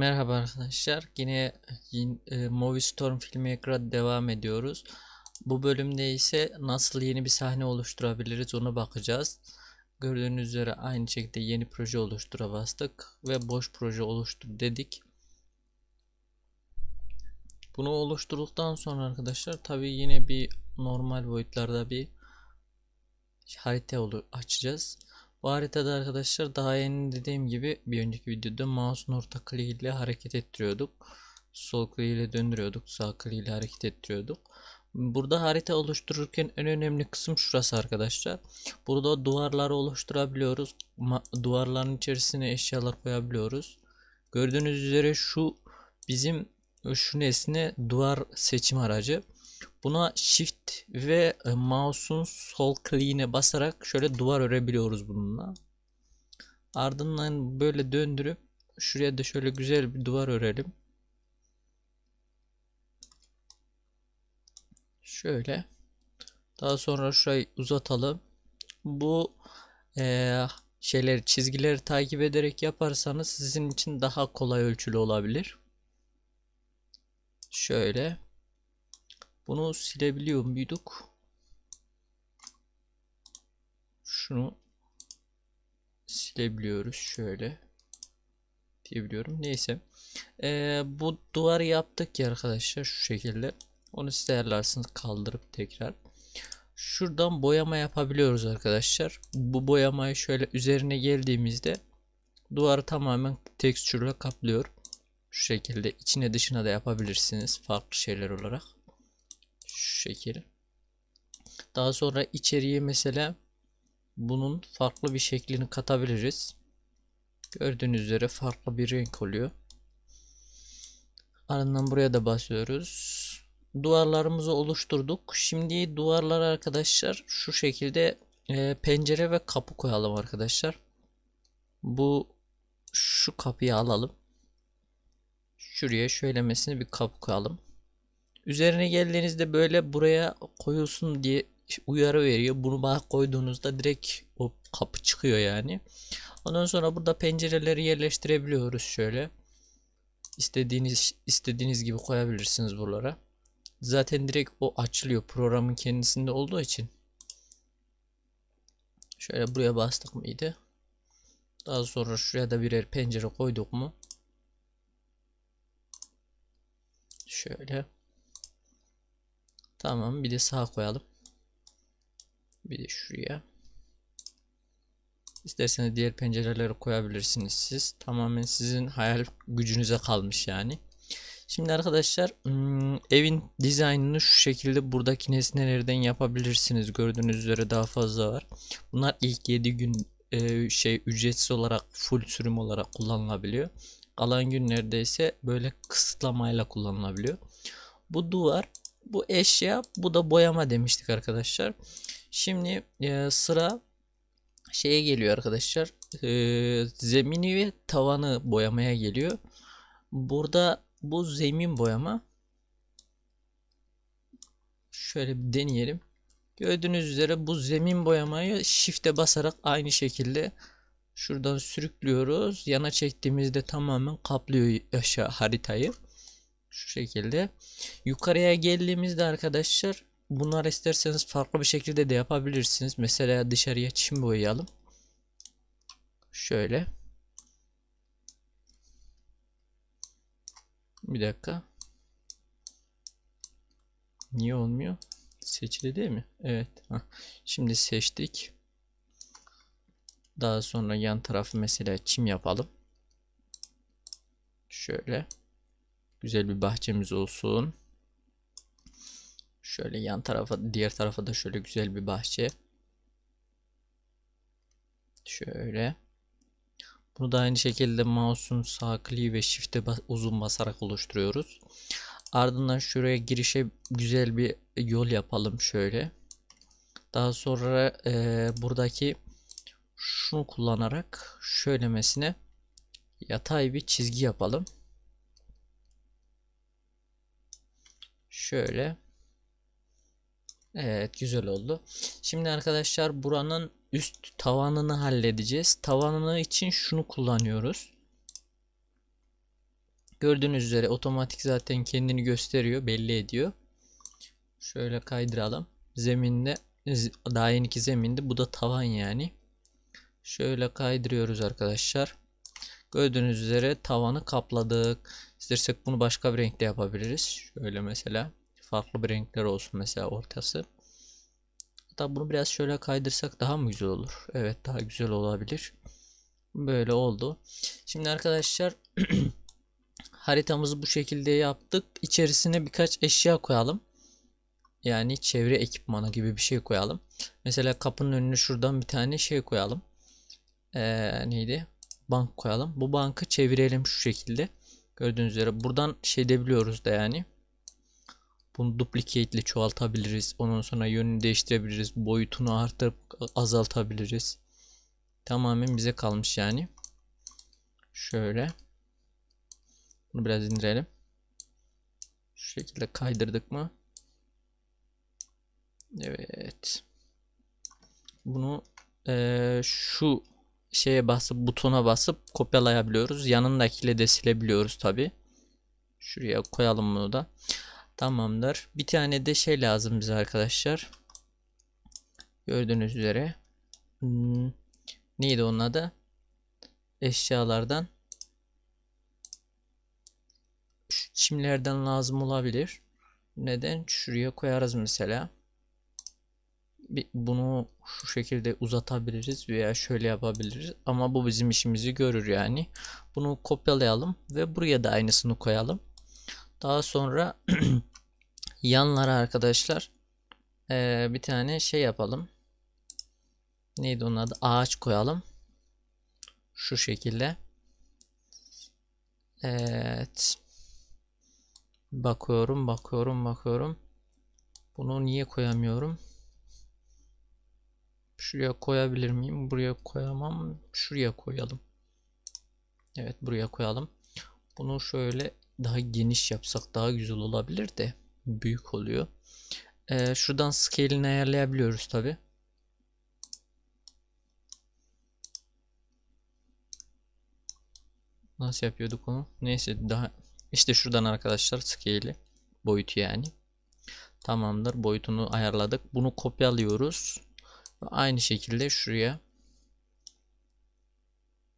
Merhaba arkadaşlar. Yine Movie Storm Filmmaker'a devam ediyoruz. Bu bölümde ise nasıl yeni bir sahne oluşturabiliriz ona bakacağız. Gördüğünüz üzere aynı şekilde yeni proje oluştura bastık ve boş proje oluştur dedik. Bunu oluşturduktan sonra arkadaşlar tabii yine bir normal boyutlarda bir açacağız. Bu haritada arkadaşlar daha yeni dediğim gibi bir önceki videoda mouse'un orta kliği ile hareket ettiriyorduk. Sol kliği ile döndürüyorduk. Sağ kliği ile hareket ettiriyorduk. Burada harita oluştururken en önemli kısım şurası arkadaşlar. Burada duvarları oluşturabiliyoruz. Duvarların içerisine eşyalar koyabiliyoruz. Gördüğünüz üzere bizim şu nesne duvar seçim aracı. Buna shift ve mouse'un sol kliğine basarak şöyle duvar örebiliyoruz bununla. Ardından böyle döndürüp şuraya da şöyle güzel bir duvar örelim. Şöyle. Daha sonra şurayı uzatalım. Bu çizgileri takip ederek yaparsanız sizin için daha kolay ölçülü olabilir. Şöyle. Bunu silebiliyor muyduk? Şunu silebiliyoruz şöyle diyebiliyorum. Neyse. Bu duvarı yaptık ya arkadaşlar şu şekilde. Onu siz ayarlarsınız kaldırıp tekrar. Şuradan boyama yapabiliyoruz arkadaşlar. Bu boyamayı şöyle üzerine geldiğimizde duvarı tamamen tekstürle kaplıyor. Şu şekilde içine dışına da yapabilirsiniz farklı şeyler olarak. Şu şekil. Daha sonra içeriye mesela bunun farklı bir şeklini katabiliriz. Gördüğünüz üzere farklı bir renk oluyor. Ardından buraya da basıyoruz. Duvarlarımızı oluşturduk. Şimdi duvarlara arkadaşlar şu şekilde pencere ve kapı koyalım arkadaşlar. Şu kapıyı alalım. Şuraya şöylemesine bir kapı koyalım. Üzerine geldiğinizde böyle buraya koyulsun diye uyarı veriyor. Bunu bana koyduğunuzda direkt o kapı çıkıyor yani. Ondan sonra burada pencereleri yerleştirebiliyoruz şöyle. İstediğiniz gibi koyabilirsiniz buralara. Zaten direkt o açılıyor programın kendisinde olduğu için. Şöyle buraya bastık mıydı? Daha sonra şuraya da birer pencere koyduk mu? Şöyle. Tamam, bir de sağa koyalım. Bir de şuraya. İsterseniz diğer pencereleri koyabilirsiniz siz. Tamamen sizin hayal gücünüze kalmış yani. Şimdi arkadaşlar evin dizaynını şu şekilde buradaki nesnelerden yapabilirsiniz. Gördüğünüz üzere daha fazla var. Bunlar ilk 7 gün ücretsiz olarak full sürüm olarak kullanılabiliyor. Kalan günlerde ise böyle kısıtlamayla kullanılabiliyor. Bu duvar, bu eşya, bu da boyama demiştik arkadaşlar. Şimdi sıra şeye geliyor arkadaşlar. Zemini ve tavanı boyamaya geliyor. Burada bu zemin boyama. Şöyle bir deneyelim. Gördüğünüz üzere bu zemin boyamayı shift'e basarak aynı şekilde şuradan sürüklüyoruz. Yana çektiğimizde tamamen kaplıyor aşağı haritayı. Şu şekilde. Yukarıya geldiğimizde arkadaşlar bunlar isterseniz farklı bir şekilde de yapabilirsiniz. Mesela dışarıya çim boyayalım. Şöyle. Bir dakika. Niye olmuyor? Seçili değil mi? Evet. Heh. Şimdi seçtik. Daha sonra yan tarafı mesela çim yapalım. Şöyle. Güzel bir bahçemiz olsun. Şöyle yan tarafa, diğer tarafa da şöyle güzel bir bahçe. Şöyle. Bunu da aynı şekilde mouse'un sağ kliği ve shift'e uzun basarak oluşturuyoruz. Ardından şuraya girişe güzel bir yol yapalım şöyle. Daha sonra buradaki şunu kullanarak şöylemesine yatay bir çizgi yapalım. Şöyle. Evet, güzel oldu. Şimdi arkadaşlar buranın üst tavanını halledeceğiz. Tavanını için şunu kullanıyoruz. Gördüğünüz üzere otomatik zaten kendini gösteriyor, belli ediyor. Şöyle kaydıralım. Zeminde daha yeniki zeminde, bu da tavan yani. Şöyle kaydırıyoruz arkadaşlar. Gördüğünüz üzere tavanı kapladık. İstersek bunu başka bir renkte yapabiliriz. Şöyle mesela farklı bir renkler olsun mesela ortası. Hatta bunu biraz şöyle kaydırsak daha mı güzel olur? Evet, daha güzel olabilir. Böyle oldu. Şimdi arkadaşlar haritamızı bu şekilde yaptık. İçerisine birkaç eşya koyalım. Yani çevre ekipmanı gibi bir şey koyalım. Mesela kapının önüne şuradan bir tane şey koyalım. Neydi? Bank koyalım. Bu bankı çevirelim şu şekilde. Gördüğünüz üzere buradan şey edebiliyoruz da yani. Bunu duplicate ile çoğaltabiliriz. Ondan sonra yönünü değiştirebiliriz. Boyutunu artırıp azaltabiliriz. Tamamen bize kalmış yani. Şöyle. Bunu biraz indirelim. Şu şekilde kaydırdık mı? Evet. Bunu şu şeye basıp butona basıp kopyalayabiliyoruz. Yanındakiyle de silebiliyoruz tabi. Şuraya koyalım bunu da. Tamamdır. Bir tane de şey lazım bize arkadaşlar. Gördüğünüz üzere. Neydi onun adı? Eşyalardan. Şu çimlerden lazım olabilir. Neden? Şuraya koyarız mesela. Bunu şu şekilde uzatabiliriz veya şöyle yapabiliriz. Ama bu bizim işimizi görür yani. Bunu kopyalayalım ve buraya da aynısını koyalım. Daha sonra yanlara arkadaşlar bir tane şey yapalım. Neydi onun adı? Ağaç koyalım. Şu şekilde. Evet. Bakıyorum. Bunu niye koyamıyorum? Şuraya koyabilir miyim? Buraya koyamam. Şuraya koyalım. Evet, buraya koyalım. Bunu şöyle daha geniş yapsak daha güzel olabilir de büyük oluyor. Şuradan scale'ini ayarlayabiliyoruz tabi. Nasıl yapıyorduk onu? Neyse, daha işte şuradan arkadaşlar scale'i, boyutu yani. Tamamdır, boyutunu ayarladık. Bunu kopyalıyoruz. Aynı şekilde şuraya,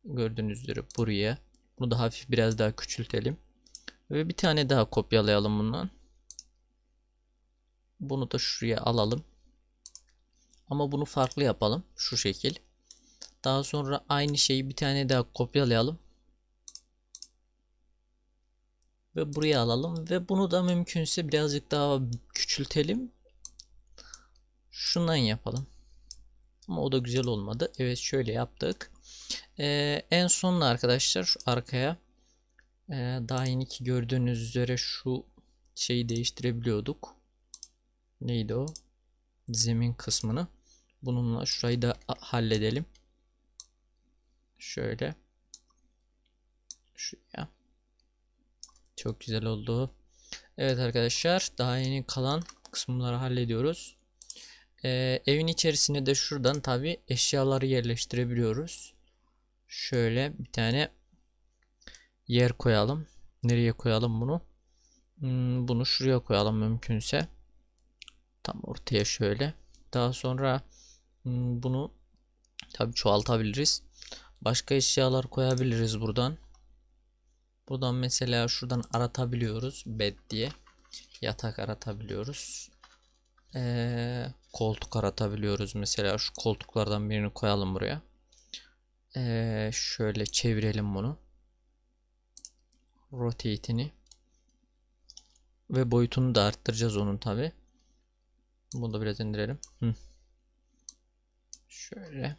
gördüğünüz üzere buraya. Bunu da hafif biraz daha küçültelim. Ve bir tane daha kopyalayalım bundan. Bunu da şuraya alalım. Ama bunu farklı yapalım. Şu şekil. Daha sonra aynı şeyi bir tane daha kopyalayalım. Ve buraya alalım. Ve bunu da mümkünse birazcık daha küçültelim. Şundan yapalım. Ama o da güzel olmadı. Evet, şöyle yaptık. En sonunda arkadaşlar şu arkaya daha yeni ki gördüğünüz üzere şu şeyi değiştirebiliyorduk. Neydi o? Zemin kısmını. Bununla şurayı da halledelim. Şöyle. Şuraya. Çok güzel oldu. Evet arkadaşlar, daha yeni kalan kısımları hallediyoruz. Evin içerisine de şuradan tabi eşyaları yerleştirebiliyoruz. Şöyle bir tane yer koyalım. Nereye koyalım bunu? Bunu şuraya koyalım mümkünse. Tam ortaya şöyle. Daha sonra bunu tabi çoğaltabiliriz. Başka eşyalar koyabiliriz buradan. Buradan mesela şuradan aratabiliyoruz. Bed diye. Yatak aratabiliyoruz. Koltuk aratabiliyoruz. Mesela şu koltuklardan birini koyalım buraya. Şöyle çevirelim bunu. Rotate'ini. Ve boyutunu da arttıracağız onun tabi. Bunu da biraz indirelim. Şöyle.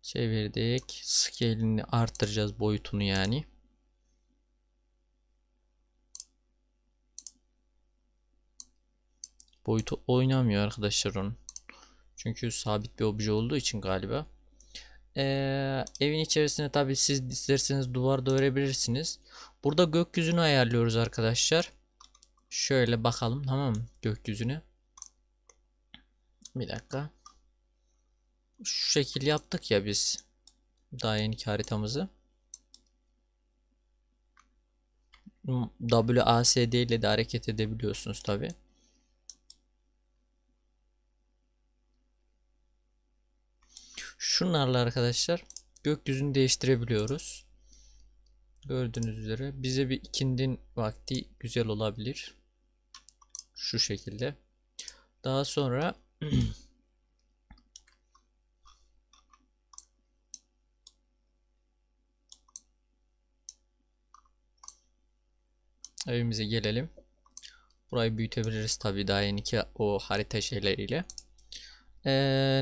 Çevirdik. Scale'ini arttıracağız, boyutunu yani. Boyutu oynamıyor arkadaşlar onun. Çünkü sabit bir obje olduğu için galiba. Evin içerisine tabi siz isterseniz duvar da örebilirsiniz. Burada gökyüzünü ayarlıyoruz arkadaşlar. Şöyle bakalım, tamam mı? Gökyüzüne. Bir dakika. Şu şekil yaptık ya biz. Daha yeni haritamızı. WASD ile de hareket edebiliyorsunuz tabi. Şunlarla arkadaşlar gökyüzünü değiştirebiliyoruz. Gördüğünüz üzere bize bir ikindin vakti güzel olabilir. Şu şekilde. Daha sonra evimize gelelim. Burayı büyütebiliriz tabi daha yeni ki o harita şeyleriyle.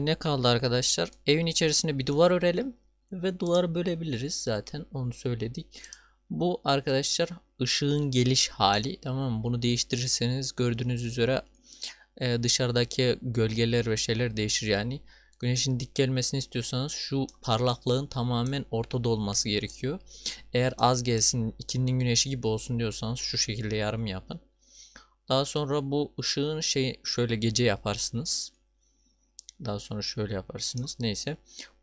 Ne kaldı arkadaşlar? Evin içerisine bir duvar örelim ve duvarı bölebiliriz, zaten onu söyledik. Bu arkadaşlar ışığın geliş hali, tamam mı? Bunu değiştirirseniz gördüğünüz üzere dışarıdaki gölgeler ve şeyler değişir yani. Güneşin dik gelmesini istiyorsanız şu parlaklığın tamamen ortada olması gerekiyor. Eğer az gelsin, ikindin güneşi gibi olsun diyorsanız şu şekilde yarım yapın. Daha sonra bu ışığın şöyle gece yaparsınız. Daha sonra şöyle yaparsınız. Neyse.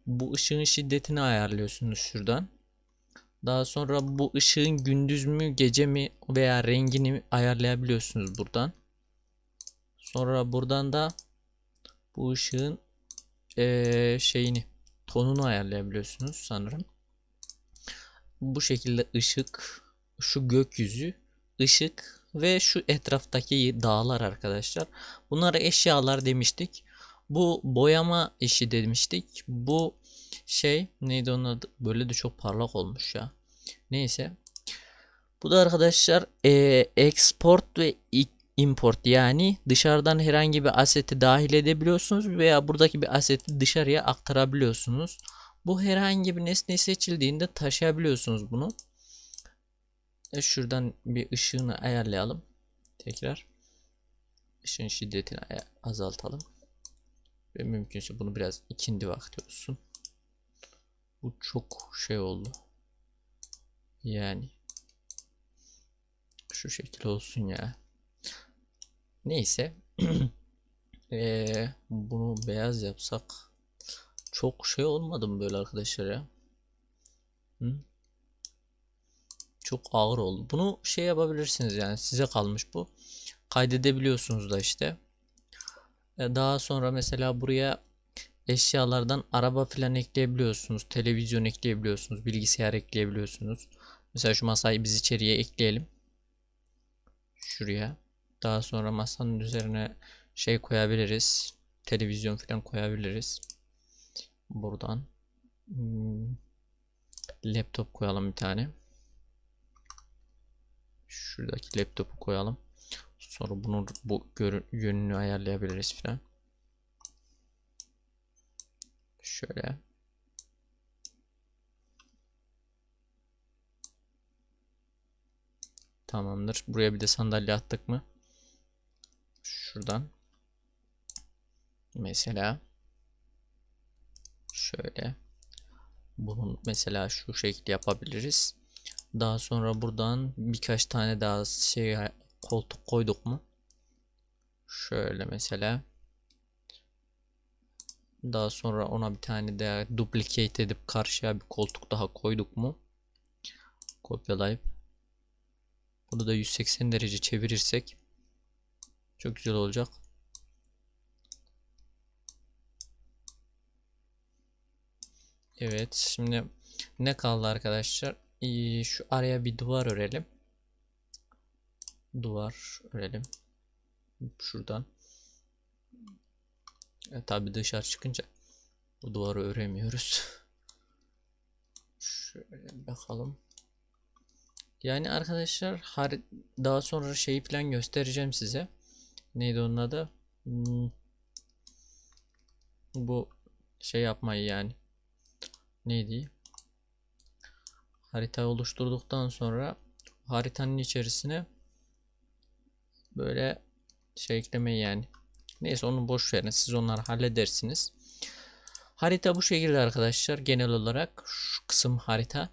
Bu ışığın şiddetini ayarlıyorsunuz şuradan. Daha sonra bu ışığın gündüz mü gece mi veya rengini ayarlayabiliyorsunuz buradan. Sonra buradan da bu ışığın şeyini, tonunu ayarlayabiliyorsunuz sanırım. Bu şekilde ışık, şu gökyüzü, ışık ve şu etraftaki dağlar arkadaşlar. Bunlara eşyalar demiştik. Bu boyama işi demiştik. Bu şey neydi onun adı? Böyle de çok parlak olmuş ya. Neyse. Bu da arkadaşlar export ve import, yani dışarıdan herhangi bir aseti dahil edebiliyorsunuz veya buradaki bir aseti dışarıya aktarabiliyorsunuz. Bu herhangi bir nesne seçildiğinde taşıyabiliyorsunuz bunu. Şuradan bir ışığını ayarlayalım. Tekrar. Işığın şiddetini azaltalım. Ve mümkünse bunu biraz ikindi vakti olsun. Bu çok şey oldu. Yani. Şu şekil olsun ya. Neyse. Bunu beyaz yapsak. Çok şey olmadı mı böyle arkadaşlar ya? Hı? Çok ağır oldu. Bunu şey yapabilirsiniz, yani size kalmış bu. Kaydedebiliyorsunuz da işte. Daha sonra mesela buraya eşyalardan araba falan ekleyebiliyorsunuz. Televizyon ekleyebiliyorsunuz. Bilgisayar ekleyebiliyorsunuz. Mesela şu masayı biz içeriye ekleyelim. Şuraya. Daha sonra masanın üzerine şey koyabiliriz. Televizyon falan koyabiliriz. Buradan. Laptop koyalım bir tane. Şuradaki laptopu koyalım. Sonra bunu bu yönünü ayarlayabiliriz falan. Şöyle. Tamamdır. Buraya bir de sandalye attık mı? Şuradan. Mesela. Şöyle. Bunun mesela şu şekilde yapabiliriz. Daha sonra buradan birkaç tane daha şey koltuk koyduk mu? Şöyle mesela. Daha sonra ona bir tane daha duplicate edip karşıya bir koltuk daha koyduk mu? Kopyalayıp bunu da 180 derece çevirirsek çok güzel olacak. Evet, şimdi ne kaldı arkadaşlar? Şu araya bir duvar örelim. Duvar örelim. Şuradan. Tabi dışarı çıkınca bu duvarı öremiyoruz. Şöyle bakalım. Yani arkadaşlar daha sonra şeyi falan göstereceğim size. Neydi onun adı? Bu şey yapmayı yani. Neydi? Harita oluşturduktan sonra haritanın içerisine böyle şey eklemeyi yani. Neyse onu boş verin. Siz onları halledersiniz. Harita bu şekilde arkadaşlar. Genel olarak şu kısım harita.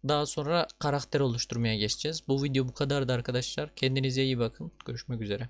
Daha sonra karakter oluşturmaya geçeceğiz. Bu video bu kadardı arkadaşlar. Kendinize iyi bakın. Görüşmek üzere.